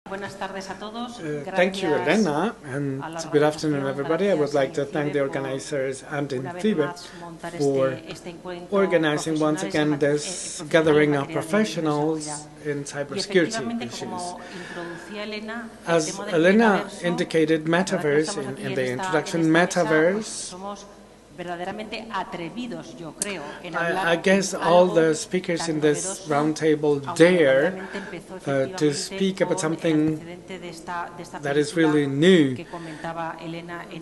Thank you, Elena, and good afternoon, everybody. I would like to thank the organizers and INCIBE for organizing once again this gathering of professionals in cybersecurity issues. As Elena indicated, Metaverse, in the introduction, Metaverse, I guess all the speakers in this roundtable dare to speak about something that is really new.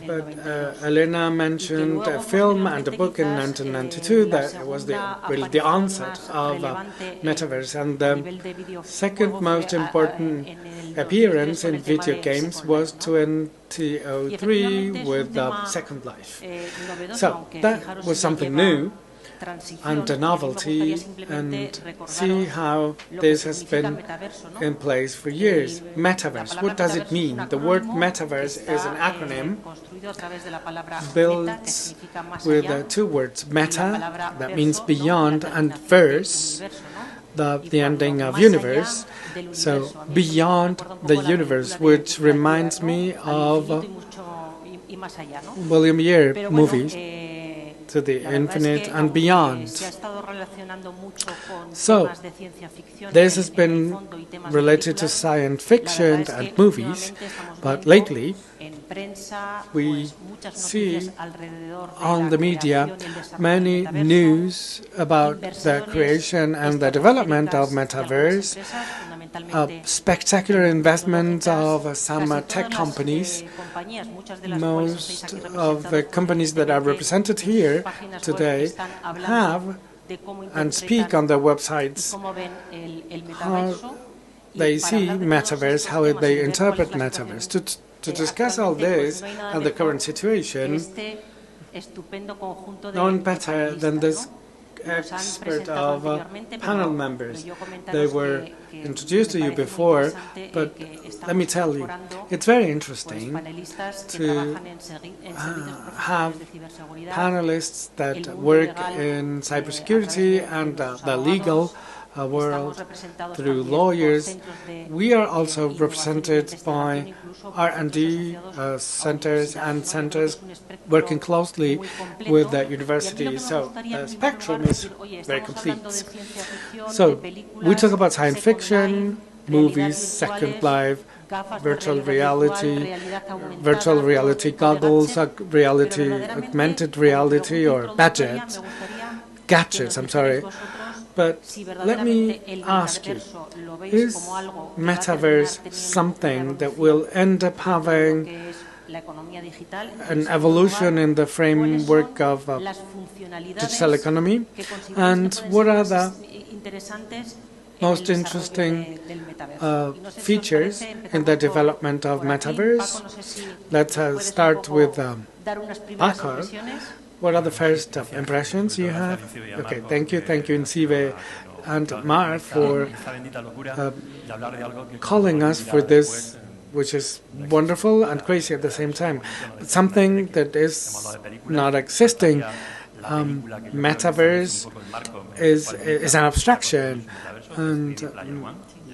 But Elena mentioned a film and a book in 1992 that was really the onset of Metaverse. And the second most important appearance in video games was 2003 with Second Life. So that was something new and a novelty, and see how this has been in place for years. Metaverse, what does it mean? The word Metaverse is an acronym built with two words, meta, that means beyond, and verse, the ending of universe, so beyond the universe, which reminds me of William Year movies, To the Infinite and Beyond. So, this has been related to science fiction and movies, but lately we see on the media many news about the creation and the development of Metaverse, spectacular investments of some tech companies. Most of the companies that are represented here today have and speak on their websites how they see Metaverse, how they interpret Metaverse. To discuss all this and the current situation, no one better than this expert of panel members. They were introduced to you before, but let me tell you, it's very interesting to have panelists that work in cybersecurity and the legal world through lawyers. We are also represented by R&D centers and centers working closely with the universities. So the spectrum is very complete. So we talk about science fiction, movies, Second Life, virtual reality goggles, augmented reality, or gadgets, I'm sorry. But let me ask you, is Metaverse something that will end up having an evolution in the framework of digital economy? And what are the most interesting features in the development of Metaverse? Let's start with Paco. What are the first impressions you have? Okay, thank you, INCIBE and Mar for calling us for this, which is wonderful and crazy at the same time. Something that is not existing. Metaverse is an abstraction, and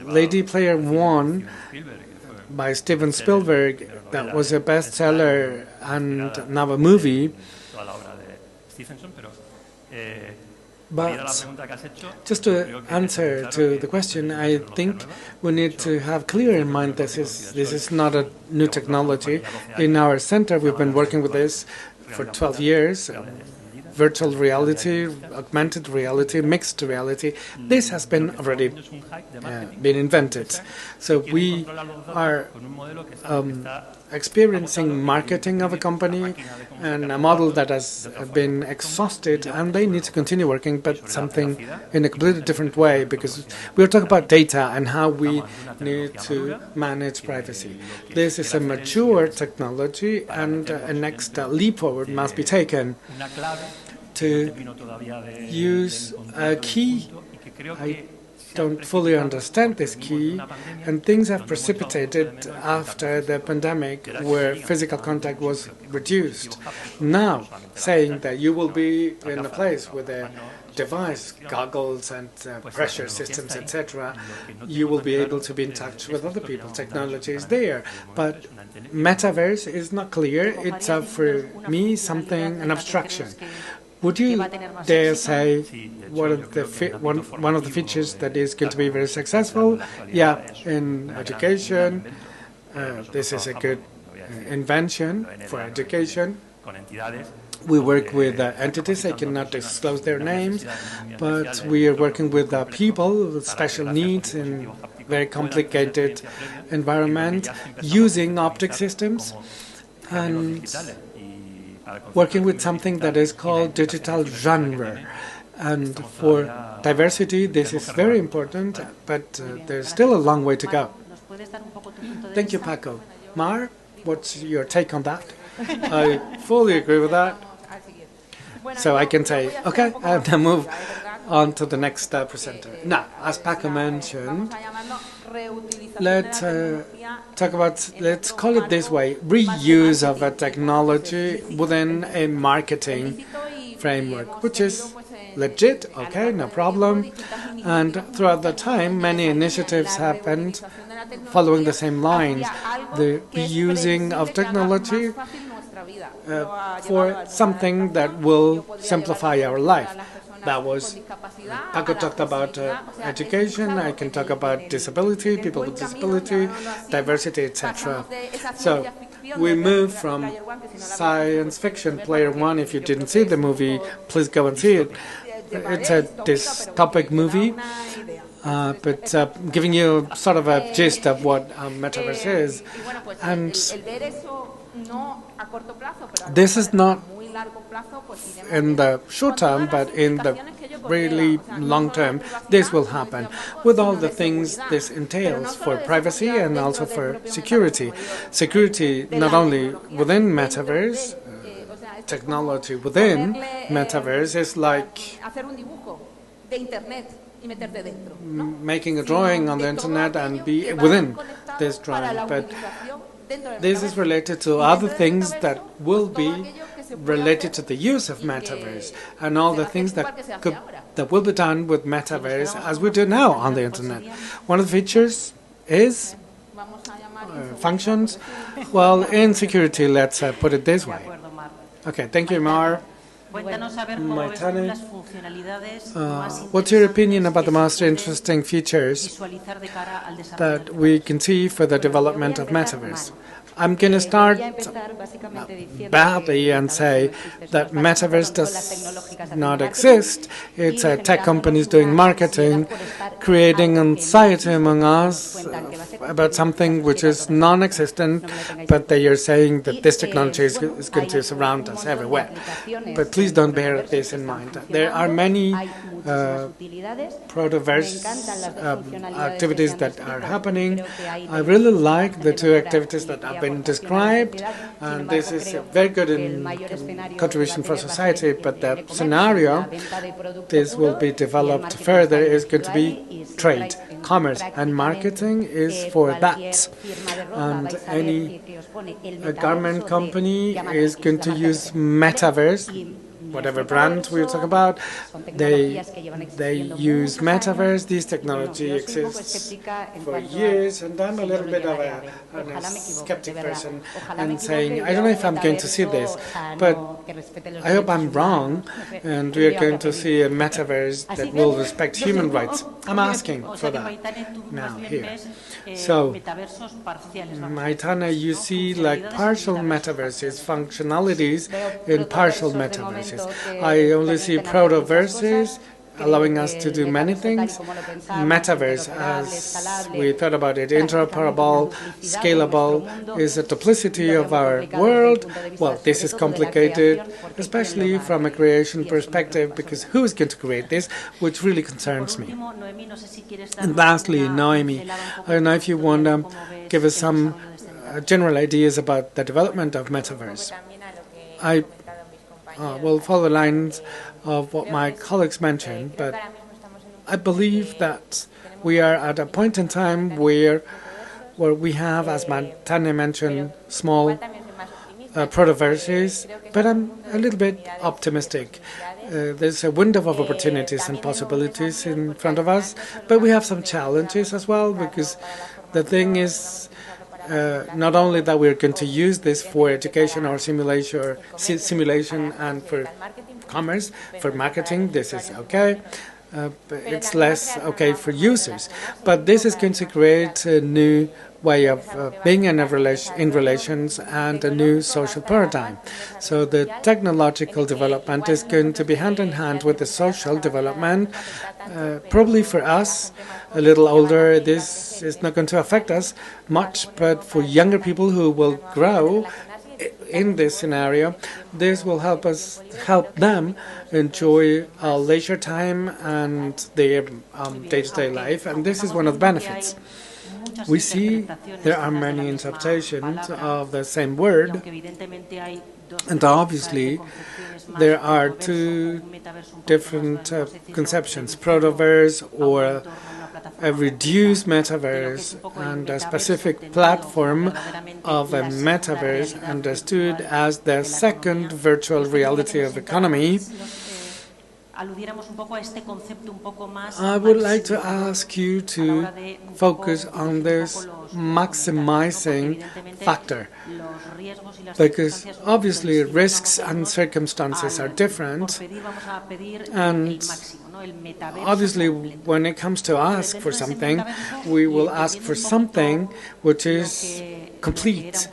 Lady Player One by Steven Spielberg, that was a bestseller and now a movie. But just to answer to the question, I think we need to have clear in mind this is not a new technology. In our center, we've been working with this for 12 years. Virtual reality, augmented reality, mixed reality. This has been already been invented. So we are experiencing marketing of a company and a model that has been exhausted, and they need to continue working, but something in a completely different way, because we're talking about data and how we need to manage privacy. This is a mature technology, and a next leap forward must be taken to use a key. I don't fully understand this key, and things have precipitated after the pandemic where physical contact was reduced. Now, saying that you will be in a place with a device, goggles and pressure systems, etc., you will be able to be in touch with other people. Technology is there, but Metaverse is not clear. It's, for me, an abstraction. Would you dare say one of the features that is going to be very successful? Yeah, in education, this is a good invention for education. We work with entities, I cannot disclose their names, but we are working with people with special needs in very complicated environment, using optic systems and working with something that is called digital genre. And for diversity, this is very important, but there's still a long way to go. Thank you, Paco. Mar, what's your take on that? I fully agree with that. So I can say, okay, I have to move on to the next presenter. Now, as Paco mentioned, let's call it this way, reuse of a technology within a marketing framework, which is legit, okay, no problem. And throughout the time, many initiatives happened following the same lines. The reusing of technology for something that will simplify our life. That was, Paco talked about education, I can talk about disability, people with disability, diversity, etc. So we move from science fiction, Player One. If you didn't see the movie, please go and see it. It's a dystopic movie, but giving you sort of a gist of what Metaverse is. And this is not in the short term, but in the really long term, this will happen with all the things this entails for privacy and also for security. Security not only within Metaverse, technology within Metaverse is like making a drawing on the internet and be within this drawing, but this is related to other things that will be related to the use of Metaverse and all the things that will be done with Metaverse as we do now on the internet. One of the features is functions. Well, in security, let's put it this way. Okay, thank you, Mar. Maitane, what's your opinion about the most interesting features that we can see for the development of Metaverse? I'm going to start badly and say that Metaverse does not exist. It's tech companies doing marketing, creating anxiety among us about something which is non-existent, but they are saying that this technology is going to surround us everywhere. But please don't bear this in mind. There are many protoverse activities that are happening. I really like the two activities that have been described, and this is a very good contribution for society, but the scenario, this will be developed further, is going to be trade, commerce, and marketing is for that. And any garment company is going to use Metaverse, whatever brand we talk about, they use Metaverse. This technology exists for years, and I'm a little bit of a skeptic person and saying, I don't know if I'm going to see this, but I hope I'm wrong, and we are going to see a Metaverse that will respect human rights. I'm asking for that now here. So, Maitane, you see like partial metaverses, functionalities in partial metaverses. I only see protoverses allowing us to do many things. Metaverse, as we thought about it, interoperable, scalable, is a duplicity of our world. Well, this is complicated, especially from a creation perspective, because who is going to create this, which really concerns me. And lastly, Noemí, I don't know if you want to give us some general ideas about the development of Metaverse. I will follow the lines of what my colleagues mentioned, but I believe that we are at a point in time where we have, as Maitane mentioned, small controversies, but I'm a little bit optimistic. There's a window of opportunities and possibilities in front of us, but we have some challenges as well, because the thing is not only that we're going to use this for education or simulation and for commerce, for marketing, this is okay. It's less okay for users, but this is going to create a new way of being in relations and a new social paradigm. So the technological development is going to be hand in hand with the social development. Probably for us, a little older, this is not going to affect us much, but for younger people who will grow in this scenario, this will help them enjoy leisure time and their day-to-day life, and this is one of the benefits. We see there are many interpretations of the same word, and obviously there are two different conceptions, protoverse or a reduced metaverse, and a specific platform of a metaverse understood as the second virtual reality of economy. I would like to ask you to focus on this maximizing factor, because obviously risks and circumstances are different, and obviously when it comes to ask for something, we will ask for something which is complete.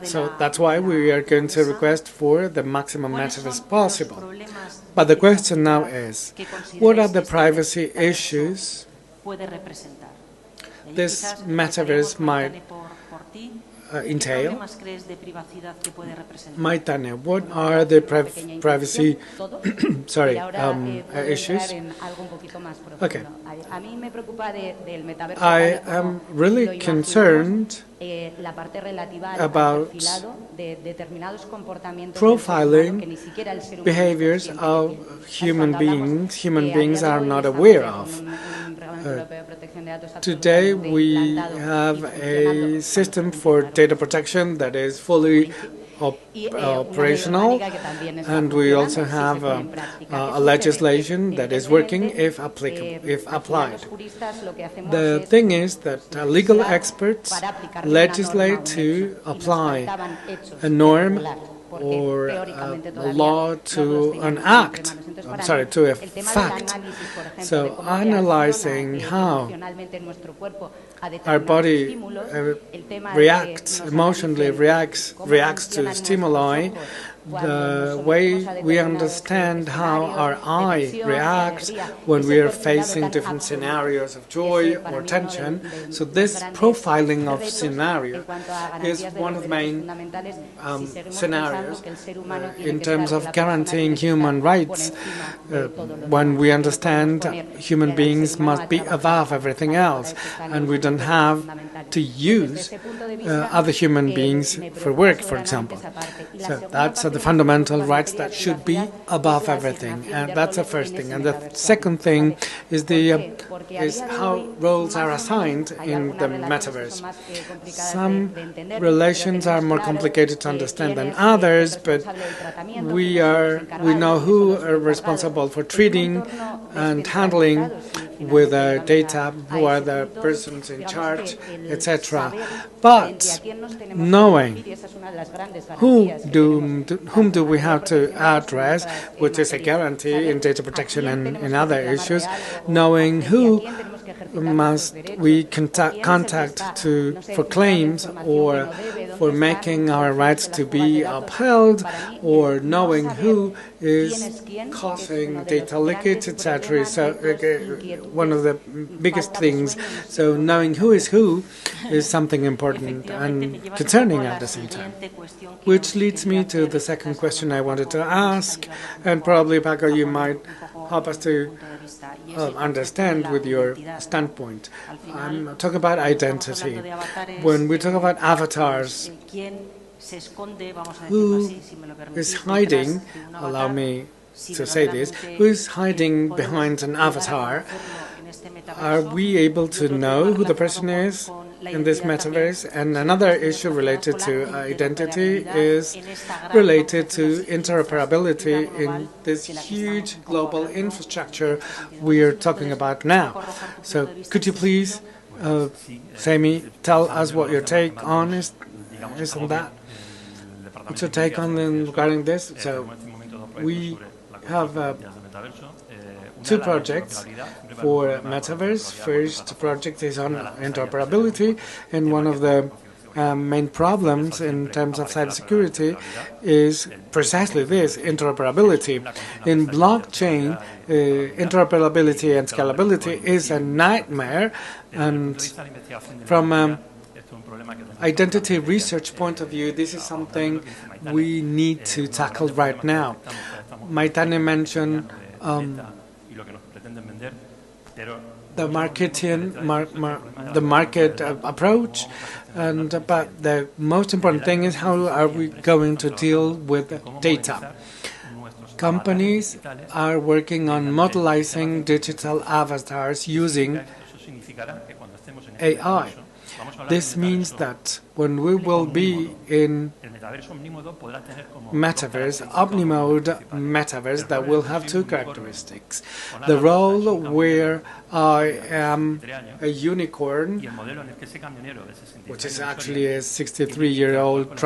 So that's why we are going to request for the maximum metaverse possible. But the question now is, what are the privacy issues this metaverse might entail? Maitane, what are the privacy issues? Okay. I am really concerned about profiling behaviors of human beings are not aware of. Today we have a system for data protection that is fully operational, and we also have a legislation that is working if applied. The thing is that legal experts legislate to apply a norm or a law to an act, to a fact. So analyzing how our body emotionally reacts to stimuli, the way we understand how our eye reacts when we are facing different scenarios of joy or tension. So this profiling of scenario is one of the main scenarios in terms of guaranteeing human rights, when we understand human beings must be above everything else, and we don't have to use other human beings for work, for example. So that's the fundamental rights that should be above everything, and that's the first thing. And the second thing is how roles are assigned in the metaverse. Some relations are more complicated to understand than others, but we know who are responsible for treating and handling with data, who are the persons in charge, etc. But knowing whom do we have to address, which is a guarantee in data protection and in other issues, knowing who must we contact for claims or for making our rights to be upheld, or knowing who is causing data leakage, etc. So one of the biggest things. So knowing who is something important and concerning at the same time. Which leads me to the second question I wanted to ask, and probably Paco, you might help us to understand with your standpoint. I'm talking about identity. When we talk about avatars, who is hiding, allow me to say this, who is hiding behind an avatar? Are we able to know who the person is in this metaverse. And another issue related to identity is related to interoperability in this huge global infrastructure we are talking about now. So could you please, Sami, tell us what your take on is on that? What's your take on regarding this? So we have two projects for Metaverse. First project is on interoperability, and one of the main problems in terms of cybersecurity is precisely this, interoperability. In blockchain, interoperability and scalability is a nightmare, and from identity research point of view, this is something we need to tackle right now. Maitane mentioned the market approach, but the most important thing is how are we going to deal with data. Companies are working on modelizing digital avatars using AI. This means that when we will be in Metaverse, Omni-mode Metaverse, that will have two characteristics. The role where I am a unicorn, which is actually a 63-year-old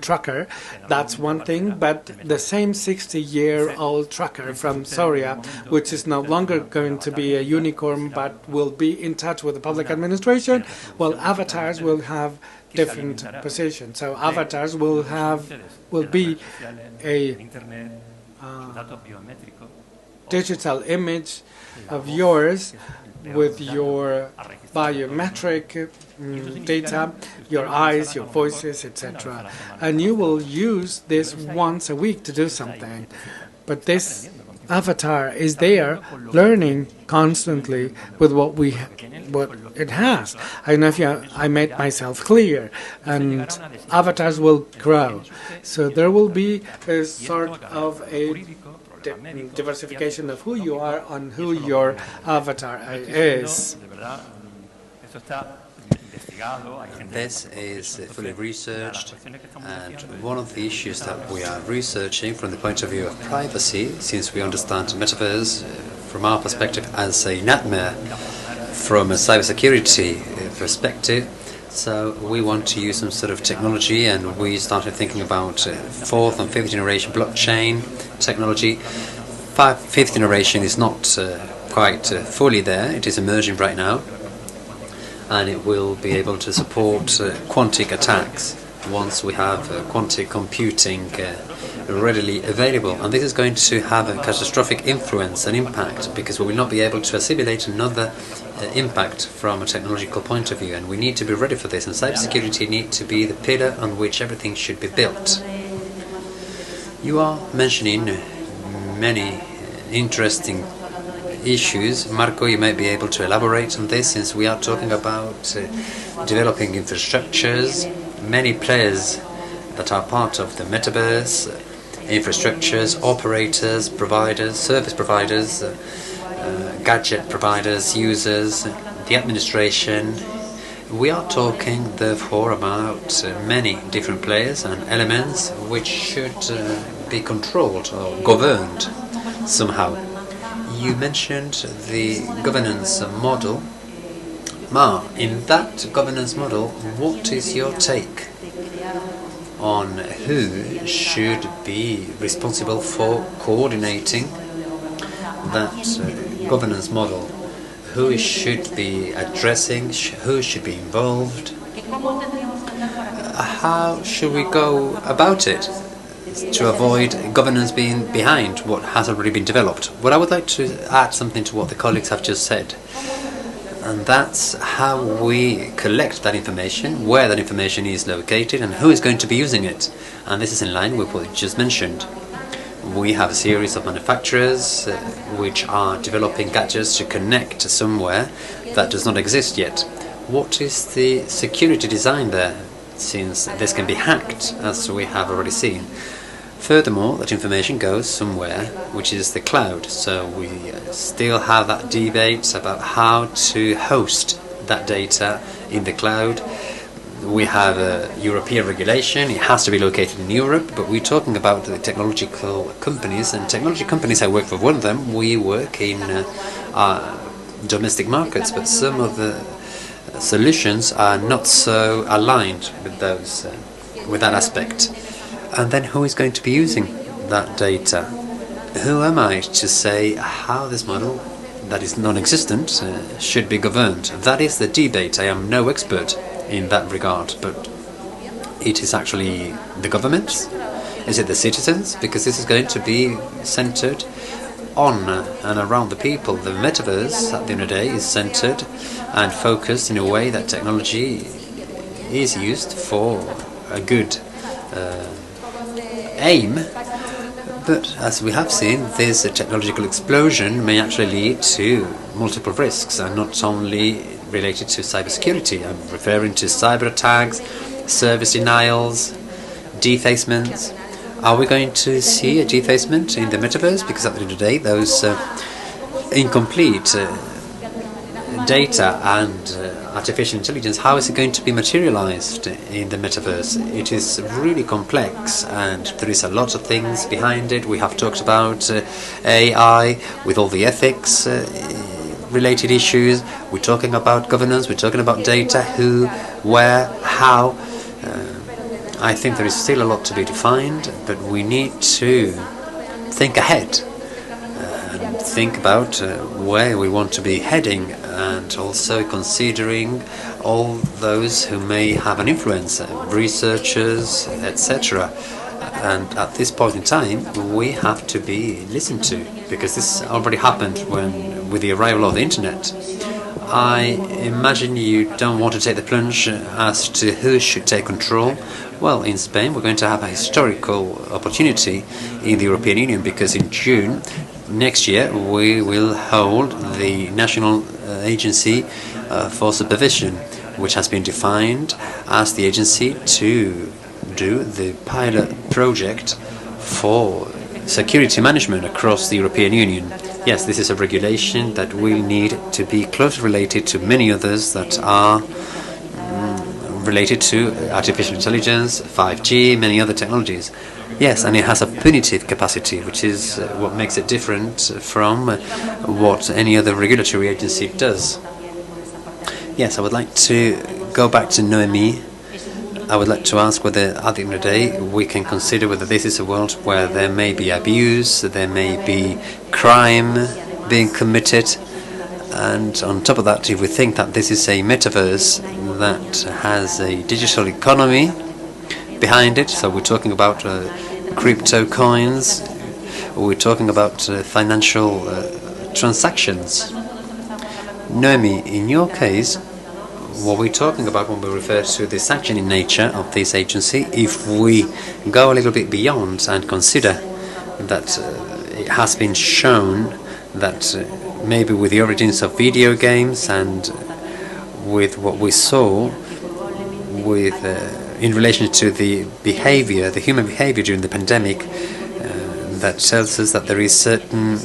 trucker, that's one thing, but the same 60-year-old trucker from Socia, which is no longer going to be a unicorn, but will be in touch with the public administration, well, avatars will have different positions. So avatars will be a digital image of yours with your biometric data, your eyes, your voices, etc. And you will use this once a week to do something. But this avatar is there learning constantly with what it has. I don't know if I made myself clear, and avatars will grow. So there will be a sort of a diversification of who you are and who your avatar is. This is fully researched, and one of the issues that we are researching from the point of view of privacy, since we understand Metaverse from our perspective as a nightmare from a cybersecurity perspective, so we want to use some sort of technology, and we started thinking about fourth and fifth generation blockchain technology. Fifth generation is not quite fully there, it is emerging right now, and it will be able to support quantic attacks once we have quantic computing readily available. And this is going to have a catastrophic influence and impact, because we will not be able to assimilate another impact from a technological point of view, and we need to be ready for this, and cybersecurity needs to be the pillar on which everything should be built. You are mentioning many interesting issues. Marco, you might be able to elaborate on this, since we are talking about developing infrastructures, many players that are part of the Metaverse, infrastructures, operators, providers, service providers, gadget providers, users, the administration. We are talking therefore about many different players and elements which should be controlled or governed somehow. You mentioned the governance model. In that governance model, what is your take on who should be responsible for coordinating that governance model? Who should be addressing, who should be involved? How should we go about it to avoid governance being behind what has already been developed? Well, I would like to add something to what the colleagues have just said, and that's how we collect that information, where that information is located, and who is going to be using it. And this is in line with what you just mentioned. We have a series of manufacturers which are developing gadgets to connect to somewhere that does not exist yet. What is the security design there, since this can be hacked, as we have already seen? Furthermore, that information goes somewhere which is the cloud, so we still have that debate about how to host that data in the cloud. We have a European regulation, it has to be located in Europe, but we're talking about the technological companies, and technology companies, I work for one of them, we work in domestic markets, but some of the solutions are not so aligned with those, with that aspect. And then who is going to be using that data? Who am I to say how this model that is non-existent should be governed? That is the debate. I am no expert in that regard, but it is actually the governments? Is it the citizens? Because this is going to be centered on and around the people. The metaverse, at the end of the day, is centered and focused in a way that technology is used for a good aim. But as we have seen, this technological explosion may actually lead to multiple risks, and not only related to cybersecurity. I'm referring to cyber attacks, service denials, defacements. Are we going to see a defacement in the metaverse? Because at the end of the day, those incomplete data and artificial intelligence, how is it going to be materialized in the metaverse? It is really complex, and there is a lot of things behind it. We have talked about AI with all the ethics related issues. We're talking about governance, we're talking about data, who, where, how. I think there is still a lot to be defined, but we need to think ahead and think about where we want to be heading, and also considering all those who may have an influence, researchers, etc. And at this point in time, we have to be listened to, because this already happened with the arrival of the internet. I imagine you don't want to take the plunge as to who should take control. Well, in Spain, we're going to have a historical opportunity in the European Union, because in June next year we will hold the National Agency for Supervision, which has been defined as the agency to do the pilot project for security management across the European Union. Yes, this is a regulation that will need to be closely related to many others that are related to artificial intelligence, 5G, many other technologies. Yes, and it has a punitive capacity, which is what makes it different from what any other regulatory agency does. Yes, I would like to go back to Noemí. I would like to ask whether, at the end of the day, we can consider whether this is a world where there may be abuse, there may be crime being committed, and on top of that, if we think that this is a metaverse that has a digital economy behind it, so we're talking about crypto coins, we're talking about financial transactions. Noemí, in your case, what we're talking about when we refer to the sanctioning nature of this agency, if we go a little bit beyond and consider that it has been shown that maybe with the origins of video games and with what we saw with in relation to the behavior, the human behavior during the pandemic, that tells us that there is certain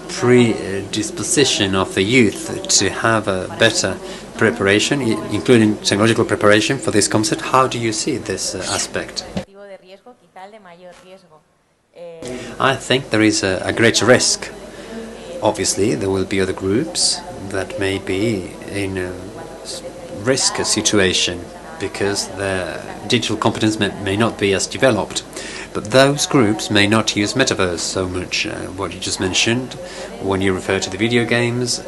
predisposition of the youth to have a better preparation, including technological preparation for this concept. How do you see this aspect? I think there is a greater risk. Obviously, there will be other groups that may be in a risk situation because their digital competence may not be as developed. But those groups may not use Metaverse so much. What you just mentioned, when you refer to the video games,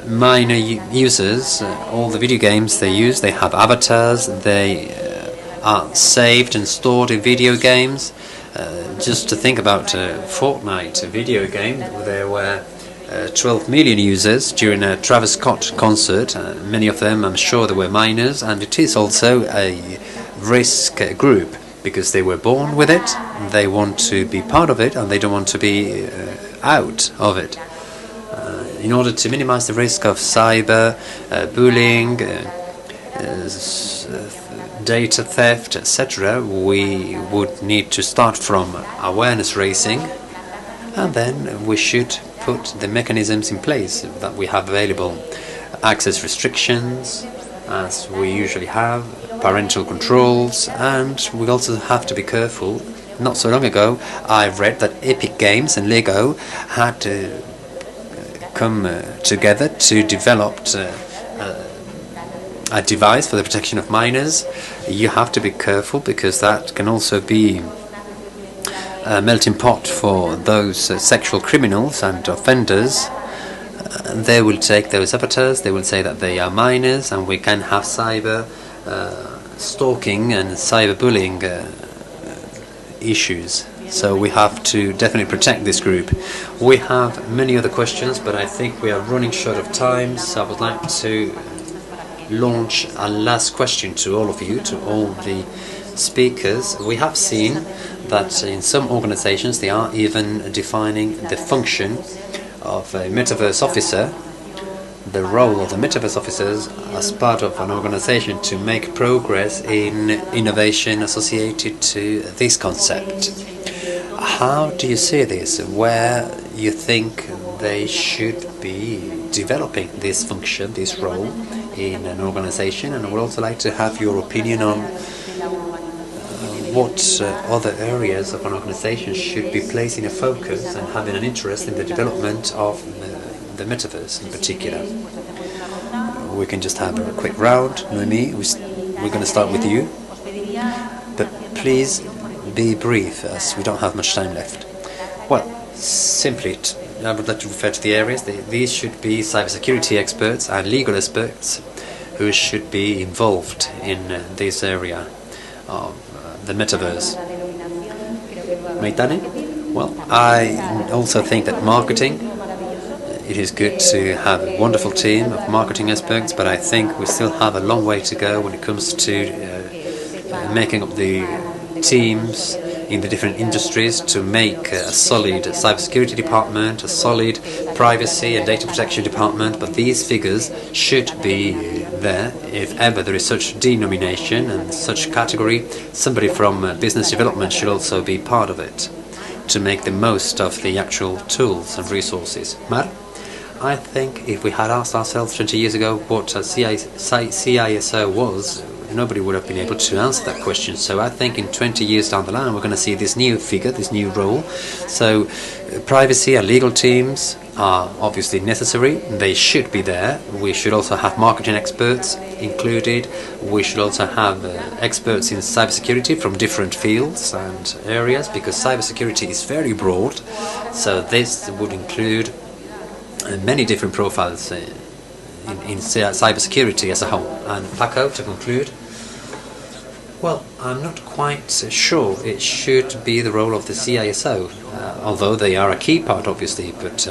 minor users, all the video games they use, they have avatars, they are saved and stored in video games. Just to think about Fortnite, a video game, there were 12 million users during a Travis Scott concert. Many of them, I'm sure, they were minors, and it is also a risk group because they were born with it, they want to be part of it, and they don't want to be out of it. In order to minimize the risk of cyber bullying, data theft, etc., we would need to start from awareness raising, and then we should put the mechanisms in place that we have available. Access restrictions, as we usually have, parental controls, and we also have to be careful. Not so long ago, I read that Epic Games and Lego had come together to develop a device for the protection of minors. You have to be careful because that can also be a melting pot for those sexual criminals and offenders. They will take those avatars, they will say that they are minors, and we can have cyber stalking and cyberbullying issues. So we have to definitely protect this group. We have many other questions, but I think we are running short of time, so I would like to launch a last question to all of you, to all the speakers. We have seen that in some organizations they are even defining the function of a Metaverse officer, the role of the Metaverse officers as part of an organization to make progress in innovation associated to this concept. How do you see this? Where you think they should be developing this function, this role in an organization? And I would also like to have your opinion on what other areas of an organization should be placing a focus and having an interest in the development of the Metaverse in particular. We can just have a quick round. Noemí, we're going to start with you, but please be brief as we don't have much time left. Well, simply, I would like to refer to the areas. These should be cybersecurity experts and legal experts who should be involved in this area of the Metaverse. Maitane? Well, I also think that marketing, it is good to have a wonderful team of marketing experts, but I think we still have a long way to go when it comes to making up the teams in the different industries to make a solid cybersecurity department, a solid privacy and data protection department, but these figures should be there. If ever there is such denomination and such category, somebody from business development should also be part of it to make the most of the actual tools and resources. Mar? I think if we had asked ourselves 20 years ago what a CISO was, nobody would have been able to answer that question. So I think in 20 years down the line we're going to see this new figure, this new role. So privacy and legal teams are obviously necessary. They should be there. We should also have marketing experts included. We should also have experts in cybersecurity from different fields and areas, because cybersecurity is very broad. So this would include many different profiles in cybersecurity as a whole. And Paco, to conclude, well, I'm not quite sure it should be the role of the CISO, although they are a key part, obviously. But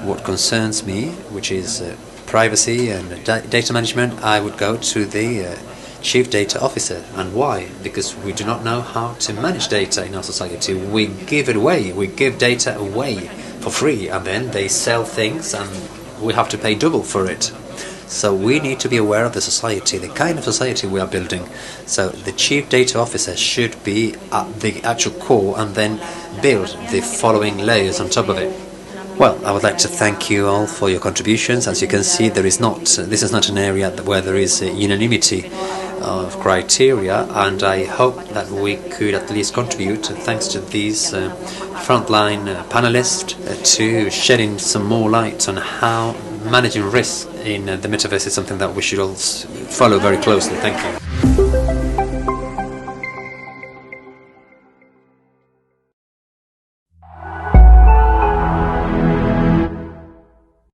what concerns me, which is privacy and data management, I would go to the Chief Data Officer. And why? Because we do not know how to manage data in our society. We give it away. We give data away for free, and then they sell things and we have to pay double for it. So we need to be aware of the society, the kind of society we are building. So the Chief Data Officer should be at the actual core and then build the following layers on top of it. Well, I would like to thank you all for your contributions. As you can see, this is not an area where there is unanimity of criteria, and I hope that we could at least contribute, thanks to these frontline panelists, to shedding some more light on how managing risk in the Metaverse is something that we should all follow very closely. Thank you.